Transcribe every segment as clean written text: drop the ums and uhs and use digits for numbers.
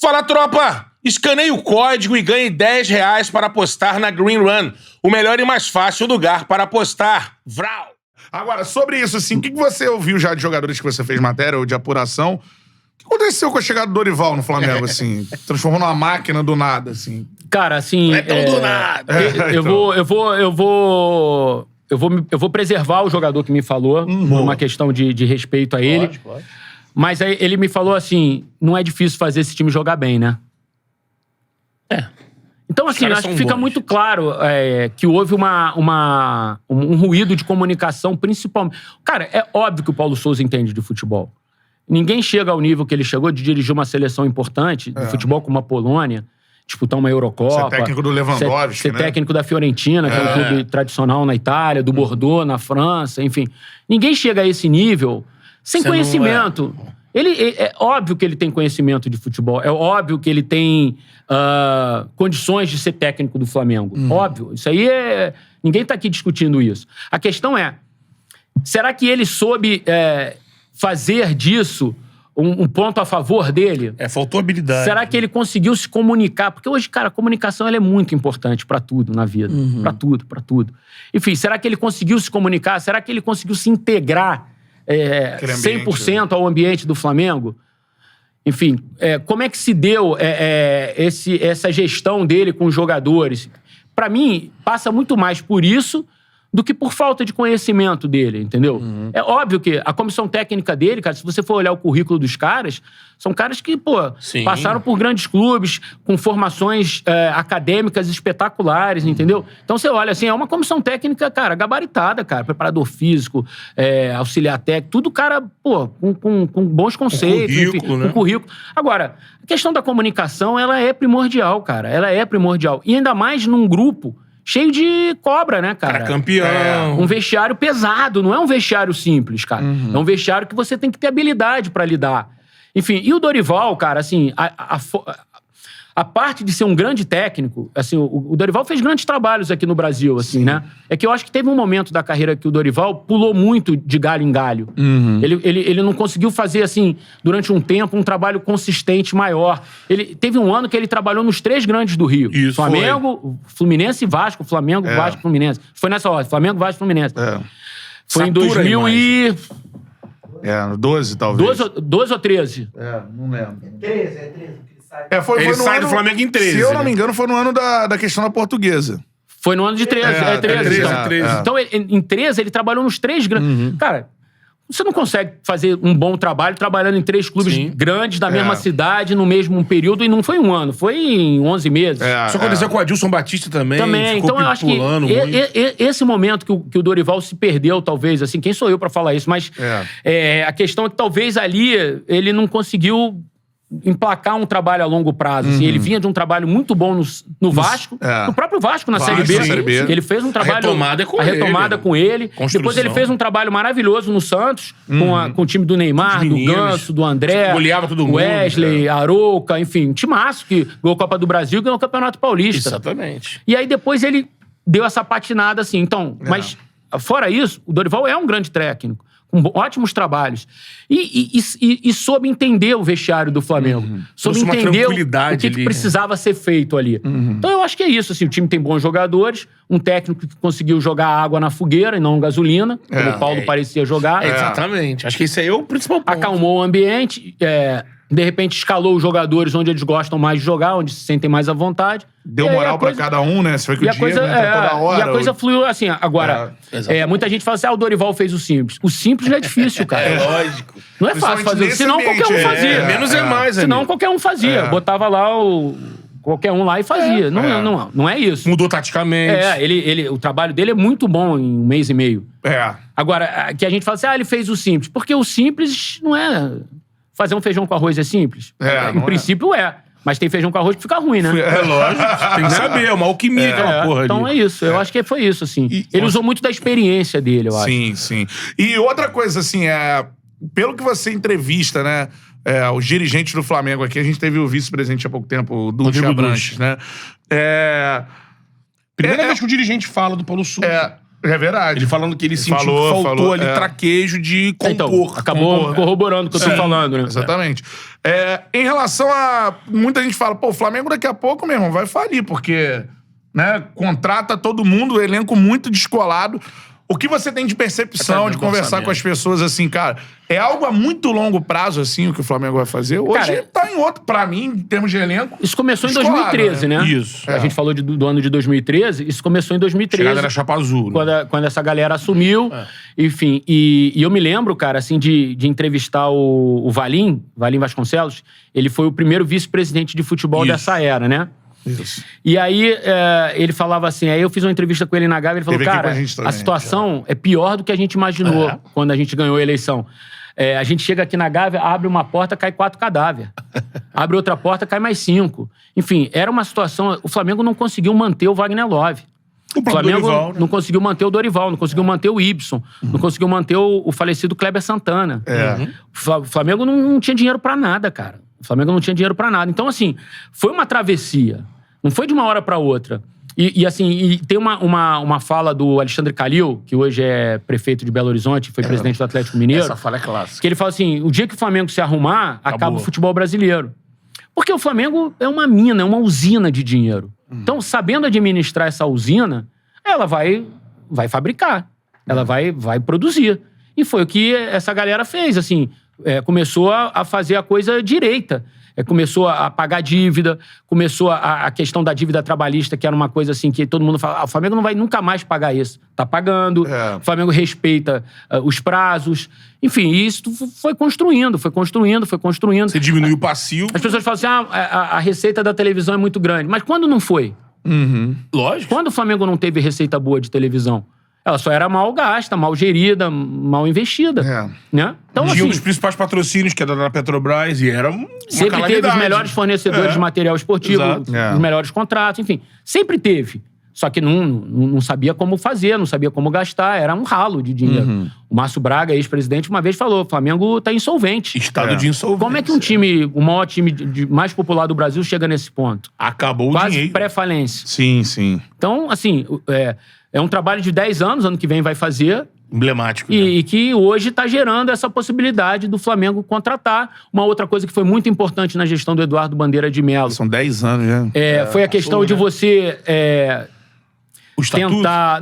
Fala, tropa! Escaneie o código e ganhe R$10 para apostar na Green Run, o melhor e mais fácil lugar para apostar. Vral! Agora, sobre isso, assim, o que você ouviu já de jogadores que você fez matéria ou de apuração? O que aconteceu com a chegada do Dorival no Flamengo, assim? Transformou numa máquina do nada, assim. Cara, assim... Não é tão do nada. Eu vou preservar o jogador que me falou, por uma questão de respeito a ele. Pode. Mas aí ele me falou assim, não é difícil fazer esse time jogar bem, né? Então, assim, acho que fica muito claro que houve um ruído de comunicação, principalmente... Cara, é óbvio que o Paulo Souza entende de futebol. Ninguém chega ao nível que ele chegou de dirigir uma seleção importante de futebol como a Polônia, disputar uma Eurocopa. Ser técnico do Lewandowski, ser técnico da Fiorentina, que é um clube tradicional na Itália, do Bordeaux, na França, enfim. Ninguém chega a esse nível sem conhecimento. É óbvio que ele tem conhecimento de futebol. É óbvio que ele tem condições de ser técnico do Flamengo. Óbvio. Isso aí ninguém tá aqui discutindo isso. A questão é, será que ele soube fazer disso um ponto a favor dele? Faltou habilidade. Será que ele conseguiu se comunicar? Porque hoje, cara, a comunicação ela é muito importante pra tudo na vida. Pra tudo. Enfim, será que ele conseguiu se comunicar? Será que ele conseguiu se integrar 100% ao ambiente do Flamengo? Enfim, como é que se deu essa gestão dele com os jogadores? Pra mim, passa muito mais por isso do que por falta de conhecimento dele, entendeu? É óbvio que a comissão técnica dele, cara, se você for olhar o currículo dos caras, são caras que, passaram por grandes clubes, com formações acadêmicas espetaculares, entendeu? Então você olha assim, é uma comissão técnica, cara, gabaritada, cara, preparador físico, auxiliar técnico, tudo cara, com bons conceitos, currículo, né? com currículo. Agora, a questão da comunicação, ela é primordial, cara, ela é primordial. E ainda mais num grupo cheio de cobra, né, cara? Campeão. Um vestiário pesado, não é um vestiário simples, cara. É um vestiário que você tem que ter habilidade pra lidar. Enfim, e o Dorival, cara, assim, a parte de ser um grande técnico, assim, o Dorival fez grandes trabalhos aqui no Brasil, assim, né? É que eu acho que teve um momento da carreira que o Dorival pulou muito de galho em galho. Ele não conseguiu fazer, assim, durante um tempo, um trabalho consistente maior. Teve um ano que ele trabalhou nos 3 grandes do Rio. Isso, Flamengo, Fluminense e Vasco. Flamengo, Vasco, Fluminense. Foi nessa ordem. Flamengo, Vasco, Fluminense. Foi em 2000 e... 12, talvez. 12 ou 13? Não lembro. 13. Foi Ele no sai do ano, Flamengo em 13. Se eu não me engano, foi no ano da questão da Portuguesa. Foi no ano de 13. 13. Então, em 13, ele trabalhou nos 3 grandes... Cara, você não consegue fazer um bom trabalho trabalhando em 3 clubes grandes da mesma cidade, no mesmo período, e não foi um ano, foi em 11 meses. Isso aconteceu com o Adilson Batista também. Então eu acho que esse momento que o Dorival se perdeu, talvez, assim, quem sou eu pra falar isso, mas a questão é que talvez ali ele não conseguiu emplacar um trabalho a longo prazo. Assim. Ele vinha de um trabalho muito bom no Vasco, no próprio Vasco, na Série B. Ele fez um trabalho... A retomada com ele. Depois ele fez um trabalho maravilhoso no Santos, com o time do Neymar, do Ganso, do André, goleava todo mundo, Wesley, Arouca, enfim, um timaço que ganhou a Copa do Brasil e ganhou o Campeonato Paulista. Exatamente. E aí depois ele deu essa patinada assim. Então, mas fora isso, o Dorival é um grande técnico, com ótimos trabalhos. E soube entender o vestiário do Flamengo. Soube entender o que precisava ser feito ali. Então eu acho que é isso. Assim, o time tem bons jogadores, um técnico que conseguiu jogar água na fogueira e não gasolina, como o Paulo parecia jogar. Exatamente. Acho que esse aí é o principal ponto. Acalmou o ambiente, de repente escalou os jogadores onde eles gostam mais de jogar, onde se sentem mais à vontade. Deu moral pra cada um, né? Você foi que o Diego toda hora. E a coisa fluiu assim. Agora, muita gente fala assim, o Dorival fez o simples. O simples é difícil, cara. Lógico. Não é fácil fazer. Senão qualquer um fazia. Menos é mais, Senão qualquer um fazia. Botava lá qualquer um lá e fazia. Não é isso. Mudou taticamente. O trabalho dele é muito bom em 1 mês e meio. Agora, que a gente fala assim, ele fez o simples. Porque o simples não é... Fazer um feijão com arroz é simples? Em princípio Mas tem feijão com arroz que fica ruim, né? Lógico. Tem que saber. É uma alquimia aquela porra ali. Então é isso. Eu acho que foi isso, assim. Ele usou muito da experiência dele, eu acho. Sim. E outra coisa, assim, pelo que você entrevista, né? Os dirigentes do Flamengo aqui, a gente teve o vice-presidente há pouco tempo, o Ducha Abranches, né? Primeira vez que o dirigente fala do Paulo Souza. É verdade. Ele falando que ele sentiu falou, que faltou ali é. traquejo de compor. Então, acabou corroborando o que eu tô falando, né? Exatamente. Em relação a... Muita gente fala, pô, o Flamengo daqui a pouco, meu irmão, vai falir, porque, né, contrata todo mundo, elenco muito descolado. O que você tem de percepção, de conversar com as pessoas, assim, cara, é algo a muito longo prazo, assim, o que o Flamengo vai fazer? Hoje Cara, tá em outro, pra mim, em termos de elenco. Isso começou em descolado, 2013, né? Isso. A gente falou do ano de 2013, isso começou em 2013. Chegada era Chapa Azul. Né? Quando essa galera assumiu. Enfim, e eu me lembro, cara, assim, de entrevistar o Valim Vasconcelos. Ele foi o primeiro vice-presidente de futebol Isso. dessa era, né? Isso. E aí, ele falava assim, aí eu fiz uma entrevista com ele na Gávea, ele falou, Teve aqui cara, com a gente também, a situação é pior do que a gente imaginou quando a gente ganhou a eleição. A gente chega aqui na Gávea, abre uma porta, cai 4 cadáveres. Abre outra porta, cai mais 5. Enfim, era uma situação... O Flamengo não conseguiu manter o Wagner Love. O Flamengo Dorival, né? não conseguiu manter o Dorival, não conseguiu manter o Ibson, não conseguiu manter o falecido Kleber Santana. O Flamengo não tinha dinheiro pra nada, cara. O Flamengo não tinha dinheiro pra nada. Então, assim, foi uma travessia. Não foi de uma hora pra outra. E tem uma fala do Alexandre Calil, que hoje é prefeito de Belo Horizonte, foi presidente do Atlético Mineiro. Essa fala é clássica. Que ele fala assim, o dia que o Flamengo se arrumar, acaba o futebol brasileiro. Porque o Flamengo é uma mina, é uma usina de dinheiro. Então, sabendo administrar essa usina, ela vai fabricar. Ela vai produzir. E foi o que essa galera fez, assim. Começou a fazer a coisa direita. Começou a pagar dívida, começou a questão da dívida trabalhista, que era uma coisa assim que todo mundo fala, o Flamengo não vai nunca mais pagar isso. Tá pagando, o Flamengo respeita os prazos. Enfim, isso foi construindo. Você diminui o passivo. As pessoas falam assim, a receita da televisão é muito grande. Mas quando não foi? Lógico. Quando o Flamengo não teve receita boa de televisão? Ela só era mal gasta, mal gerida, mal investida. Né? Então, Tinha assim, um dos principais patrocínios, que era da Petrobras, e era uma sempre teve os calamidade. melhores fornecedores de material esportivo, Exato. os melhores contratos, enfim. Sempre teve. Só que não sabia como fazer, não sabia como gastar, era um ralo de dinheiro. O Márcio Braga, ex-presidente, uma vez falou, o Flamengo tá insolvente. Estado de insolvência. Como é que um time, o maior time mais popular do Brasil chega nesse ponto? Acabou o Quase dinheiro. pré-falência. Sim, sim. Então, assim, é um trabalho de 10 anos, ano que vem vai fazer, Emblemático, né? e que hoje está gerando essa possibilidade do Flamengo contratar. Uma outra coisa que foi muito importante na gestão do Eduardo Bandeira de Mello São 10 anos já. foi a questão de você O estatuto? tentar...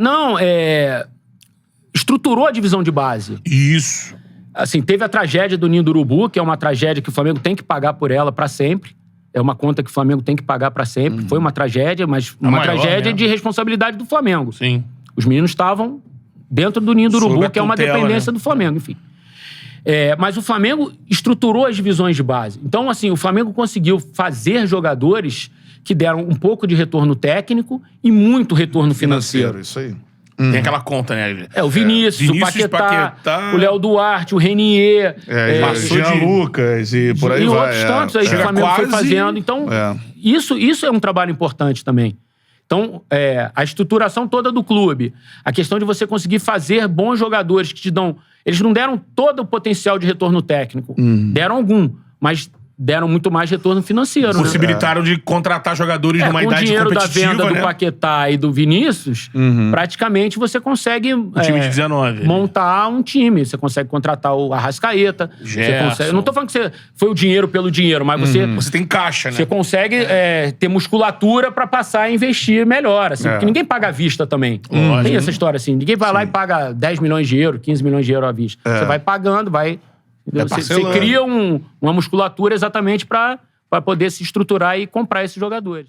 estruturou a divisão de base. Isso. Assim, teve a tragédia do Ninho do Urubu, que é uma tragédia que o Flamengo tem que pagar por ela para sempre. É uma conta que o Flamengo tem que pagar para sempre. Foi uma tragédia, mas uma maior, tragédia né? de responsabilidade do Flamengo. Sim. Os meninos estavam dentro do Ninho do Sob Urubu, a que é uma tutela, dependência né? do Flamengo, enfim. Mas o Flamengo estruturou as divisões de base. Então, assim, o Flamengo conseguiu fazer jogadores que deram um pouco de retorno técnico e muito retorno financeiro. Isso aí. Tem aquela conta, né? O Vinícius, o Paquetá, o Léo Duarte, o Renier. passou Jean de- Lucas e por aí e vai. outros tantos aí que o Chega Flamengo foi quase- fazendo. Então, isso é um trabalho importante também. Então, a estruturação toda do clube, a questão de você conseguir fazer bons jogadores que te dão... Eles não deram todo o potencial de retorno técnico. Deram algum, mas deram muito mais retorno financeiro. Né? Possibilitaram de contratar jogadores numa Com o idade dinheiro da competitiva, venda né? do Paquetá e do Vinícius, praticamente você consegue time de 19. montar um time. Você consegue contratar o Arrascaeta. Você Gerson. consegue, eu não tô falando que foi o dinheiro pelo dinheiro, mas Você tem caixa, né? você consegue ter musculatura pra passar a investir melhor, assim, porque ninguém paga à vista também. Tem essa história assim, ninguém vai lá e paga 10 milhões de euros, 15 milhões de euros à vista. Você vai pagando, você parcelando. cria uma musculatura exatamente pra poder se estruturar e comprar esses jogadores.